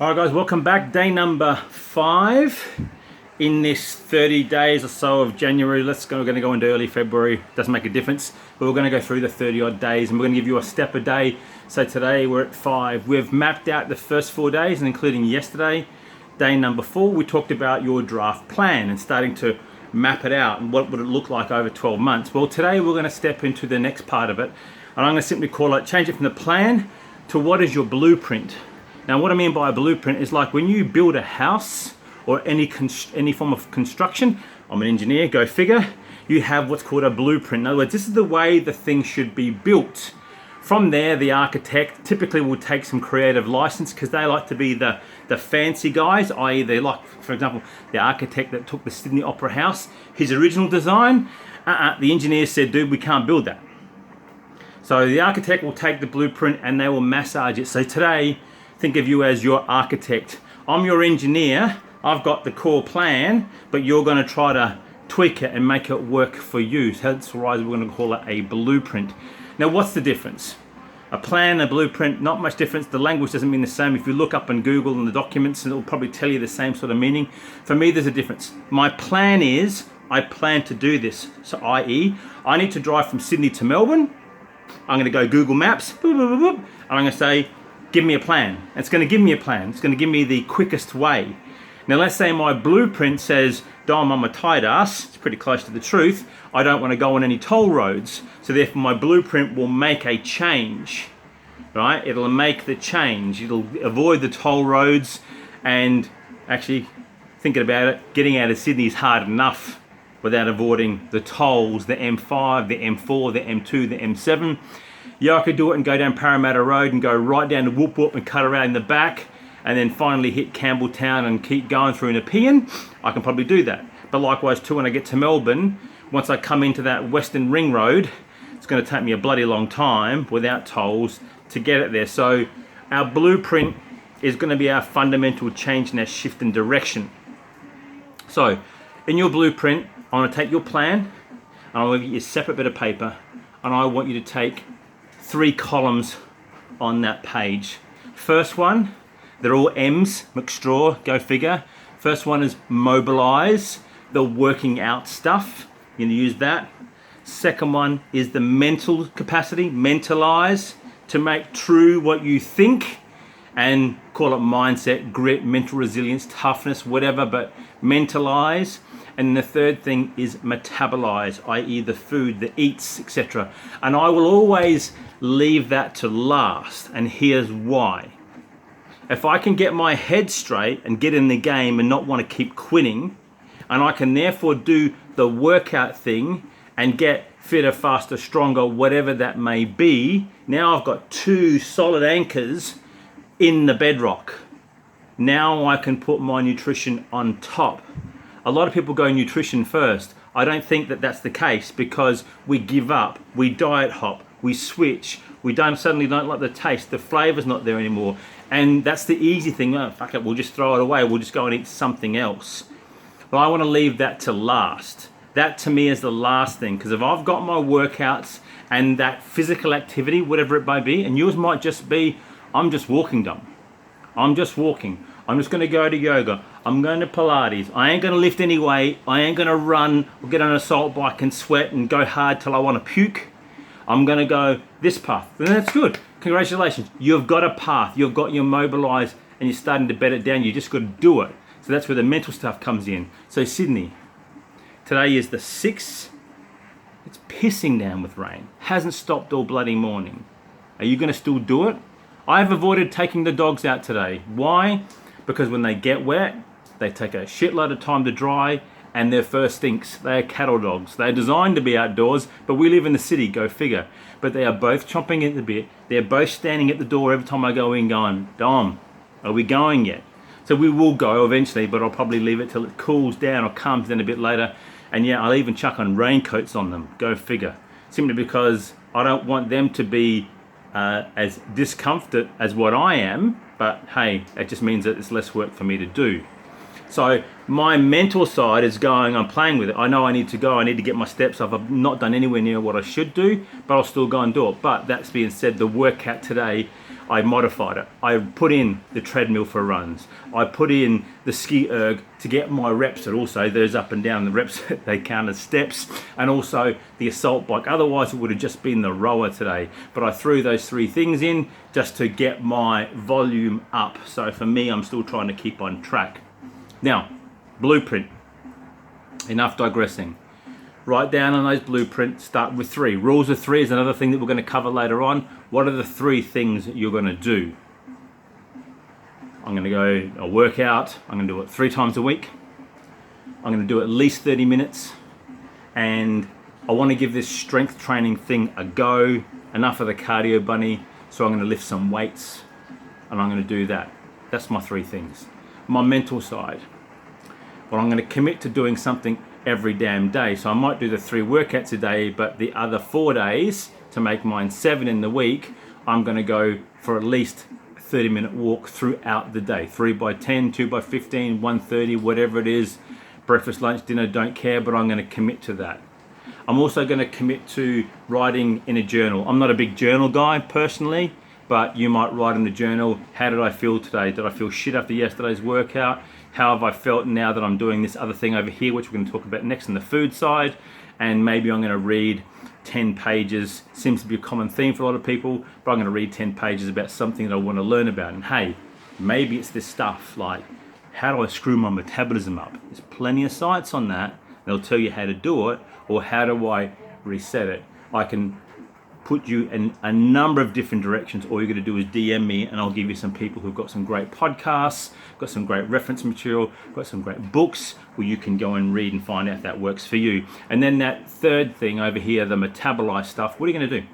Alright guys, welcome back. Day number 5 in this 30 days or so of January. We're going to go into early February, doesn't make a difference, but we're going to go through the 30 odd days and we're going to give you a step a day. So today we're at 5. We've mapped out the first 4 days, and including yesterday, day number 4, we talked about your draft plan and starting to map it out and what would it look like over 12 months. Well, today we're going to step into the next part of it, and I'm going to simply change it from the plan to what is your blueprint. Now what I mean by a blueprint is like when you build a house or any form of construction, I'm an engineer, go figure, you have what's called a blueprint. In other words, this is the way the thing should be built. From there, the architect typically will take some creative license because they like to be the fancy guys, i.e. they like, for example, the architect that took the Sydney Opera House, his original design, the engineer said, dude, we can't build that. So the architect will take the blueprint and they will massage it. So today, think of you as your architect. I'm your engineer, I've got the core plan, but you're going to try to tweak it and make it work for you. So that's why we're going to call it a blueprint. Now what's the difference? A plan, a blueprint, not much difference. The language doesn't mean the same. If you look up on Google and the documents, it'll probably tell you the same sort of meaning. For me, there's a difference. My plan is, I plan to do this. So i.e., I need to drive from Sydney to Melbourne. I'm going to go Google Maps, and I'm going to say, give me a plan. It's going to give me a plan. It's going to give me the quickest way. Now let's say my blueprint says, Dom, I'm a tight ass. It's pretty close to the truth. I don't want to go on any toll roads. So therefore my blueprint will make a change, right? It'll make the change. It'll avoid the toll roads, and actually thinking about it, getting out of Sydney is hard enough without avoiding the tolls, the M5, the M4, the M2, the M7. Yeah, I could do it and go down Parramatta Road and go right down to Whoop Whoop and cut around in the back and then finally hit Campbelltown and keep going through Nepean. I can probably do that. But likewise too, when I get to Melbourne, once I come into that Western Ring Road, it's going to take me a bloody long time without tolls to get it there. So our blueprint is going to be our fundamental change in our shift in direction. So in your blueprint, I want to take your plan and I'll give you a separate bit of paper, and I want you to take 3 columns on that page. First one, they're all M's, McStraw, go figure. First one is mobilize, the working out stuff. You're gonna use that. Second one is the mental capacity, mentalize, to make true what you think, and call it mindset, grit, mental resilience, toughness, whatever, but mentalize. And the third thing is metabolize, i.e. the food, the eats, etc. And I will always leave that to last, and here's why. If I can get my head straight and get in the game and not want to keep quitting, and I can therefore do the workout thing and get fitter, faster, stronger, whatever that may be, now I've got 2 solid anchors in the bedrock. Now I can put my nutrition on top. A lot of people go nutrition first. I don't think that that's the case, because we give up, we diet hop, we switch, we suddenly don't like the taste, the flavor's not there anymore, and that's the easy thing. Oh, fuck it, we'll just throw it away, we'll just go and eat something else. But I want to leave that to last. That to me is the last thing, because if I've got my workouts and that physical activity, whatever it may be, and yours might just be, I'm just walking, Dom. I'm just walking. I'm just going to go to yoga. I'm going to Pilates. I ain't going to lift any weight. I ain't going to run or get on an assault bike and sweat and go hard till I want to puke. I'm going to go this path. And that's good. Congratulations. You've got a path. You've got your mobilized, and you're starting to bed it down. You just got to do it. So that's where the mental stuff comes in. So Sydney, today is the 6th. It's pissing down with rain. Hasn't stopped all bloody morning. Are you going to still do it? I've avoided taking the dogs out today. Why? Because when they get wet, they take a shitload of time to dry, and their fur stinks. They are cattle dogs. They're designed to be outdoors, but we live in the city, go figure. But they are both chomping at the bit. They're both standing at the door every time I go in going, Dom, are we going yet? So we will go eventually, but I'll probably leave it till it cools down or calms down a bit later. And yeah, I'll even chuck on raincoats on them, go figure. Simply because I don't want them to be as discomfort as what I am, but hey, it just means that it's less work for me to do. So my mental side is going, I'm playing with it. I know I need to go, I need to get my steps up. I've not done anywhere near what I should do, but I'll still go and do it. But that's being said, the workout today, I modified it. I put in the treadmill for runs. I put in the ski erg to get my reps, and also those up and down, the reps, they count as steps, and also the assault bike. Otherwise it would have just been the rower today. But I threw those 3 things in just to get my volume up. So for me, I'm still trying to keep on track. Now, blueprint. Enough digressing. Write down on those blueprints, start with 3. Rules of 3 is another thing that we're going to cover later on. What are the 3 things that you're going to do? I'm going to go a workout. I'm going to do it 3 times a week. I'm going to do at least 30 minutes. And I want to give this strength training thing a go. Enough of the cardio bunny. So I'm going to lift some weights and I'm going to do that. That's my 3 things. My mental side. Well, I'm going to commit to doing something every damn day. So I might do the 3 workouts a day, but the other 4 days, to make mine 7 in the week, I'm going to go for at least a 30-minute walk throughout the day. 3 by 10, 2 by 15, 1:30, whatever it is. Breakfast, lunch, dinner, don't care, but I'm going to commit to that. I'm also going to commit to writing in a journal. I'm not a big journal guy personally, but you might write in the journal, how did I feel today? Did I feel shit after yesterday's workout? How have I felt now that I'm doing this other thing over here, which we're going to talk about next on the food side? And maybe I'm going to read 10 pages. Seems to be a common theme for a lot of people, but I'm going to read 10 pages about something that I want to learn about. And hey, maybe it's this stuff like, how do I screw my metabolism up? There's plenty of sites on that. They'll tell you how to do it, or how do I reset it? I can put you in a number of different directions. All you're going to do is DM me and I'll give you some people who've got some great podcasts, got some great reference material, got some great books where you can go and read and find out if that works for you. And then that 3rd thing over here, the metabolized stuff, what are you going to do?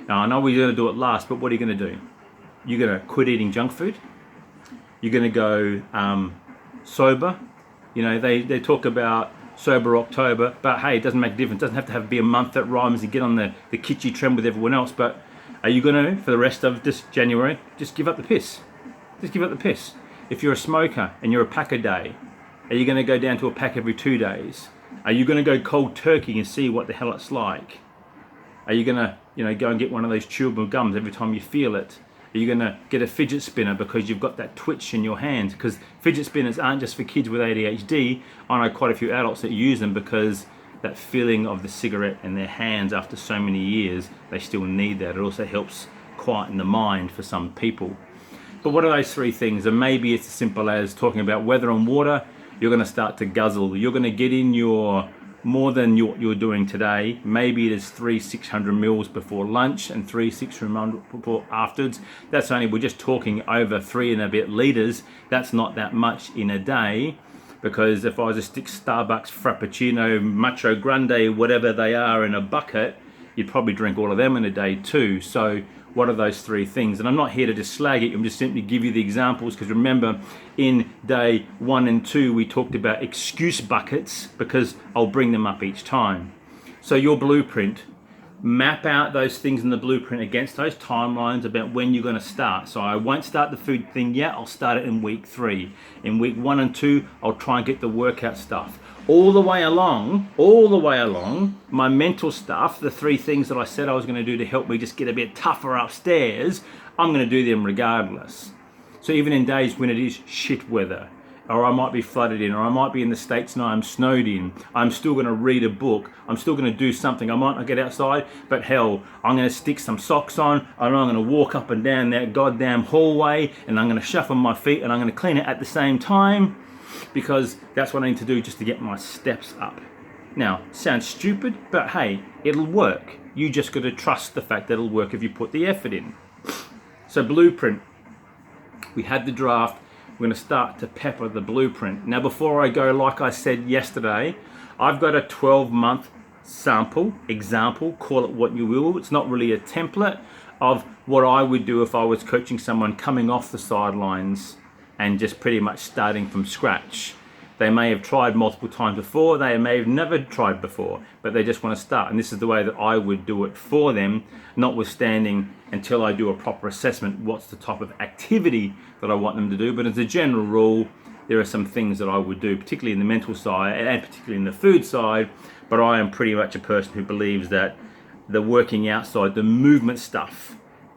Now I know we're going to do it last, but what are you going to do? You're going to quit eating junk food. You're going to go sober. You know, they talk about sober October, but hey, it doesn't make a difference. It doesn't have to be a month that rhymes and get on the kitschy trend with everyone else. But are you going to, for the rest of this January, just give up the piss? Just give up the piss. If you're a smoker and you're a pack a day, are you going to go down to a pack every 2 days? Are you going to go cold turkey and see what the hell it's like? Are you going to, go and get one of those chewable gums every time you feel it? Are you going to get a fidget spinner because you've got that twitch in your hand? Because fidget spinners aren't just for kids with ADHD. I know quite a few adults that use them because that feeling of the cigarette in their hands after so many years, they still need that. It also helps quieten the mind for some people. But what are those 3 things? And maybe it's as simple as talking about weather and water. You're going to start to guzzle. You're going to get in your more than you're doing today. Maybe it is 3 600 mils before lunch and 3 600 before afterwards. That's only, we're just talking over 3 and a bit liters. That's not that much in a day, because if I was to stick Starbucks Frappuccino, Macho Grande, whatever they are in a bucket, you'd probably drink all of them in a day too. So what are those 3 things? And I'm not here to just slag it, I'm just simply give you the examples, because remember in day 1 and 2 we talked about excuse buckets, because I'll bring them up each time. So your blueprint, map out those things in the blueprint against those timelines about when you're going to start. So I won't start the food thing yet, I'll start it in week 3. In week 1 and 2 I'll try and get the workout stuff. All the way along, my mental stuff, the 3 things that I said I was going to do to help me just get a bit tougher upstairs, I'm going to do them regardless. So even in days when it is shit weather, or I might be flooded in, or I might be in the States and I'm snowed in, I'm still going to read a book, I'm still going to do something. I might not get outside, but hell, I'm going to stick some socks on, and I'm going to walk up and down that goddamn hallway, and I'm going to shuffle my feet, and I'm going to clean it at the same time, because that's what I need to do just to get my steps up. Now, sounds stupid, but hey, it'll work. You just got to trust the fact that it'll work if you put the effort in. So blueprint, we had the draft. We're going to start to pepper the blueprint. Now, before I go, like I said yesterday, I've got a 12-month sample, example, call it what you will. It's not really a template of what I would do if I was coaching someone coming off the sidelines and just pretty much starting from scratch. They may have tried multiple times before, they may have never tried before, but they just want to start. And this is the way that I would do it for them, notwithstanding until I do a proper assessment, what's the type of activity that I want them to do. But as a general rule, there are some things that I would do, particularly in the mental side and particularly in the food side. But I am pretty much a person who believes that the working out side, the movement stuff,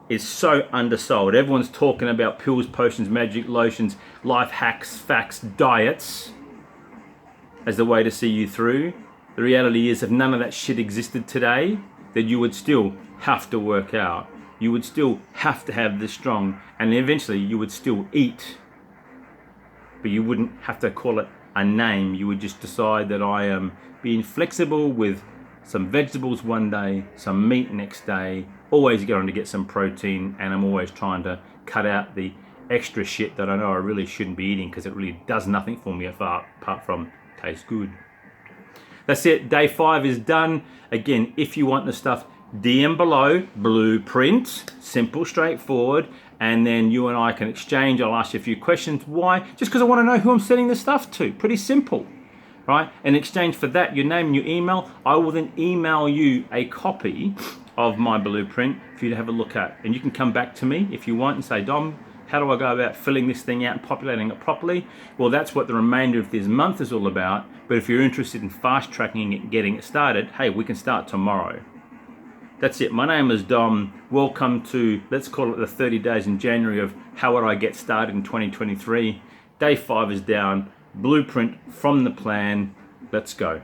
is so undersold. Everyone's talking about pills, potions, magic lotions, life hacks, facts, diets as the way to see you through. The reality is, if none of that shit existed today, then you would still have to work out. You would still have to have this strong, and eventually you would still eat. But you wouldn't have to call it a name. You would just decide that I am being flexible with some vegetables one day, some meat next day, always going to get some protein, and I'm always trying to cut out the extra shit that I know I really shouldn't be eating because it really does nothing for me apart from taste good. That's it. Day 5 is done. Again, if you want the stuff, DM below, blueprint, simple, straightforward, and then you and I can exchange. I'll ask you a few questions. Why? Just because I want to know who I'm sending the stuff to. Pretty simple, right? In exchange for that, your name and your email, I will then email you a copy of my blueprint for you to have a look at. And you can come back to me if you want and say, Dom, how do I go about filling this thing out and populating it properly? Well, that's what the remainder of this month is all about. But if you're interested in fast tracking it and getting it started, hey, we can start tomorrow. That's it. My name is Dom. Welcome to, let's call it the 30 days in January of how would I get started in 2023. Day 5 is down. Blueprint from the plan. Let's go.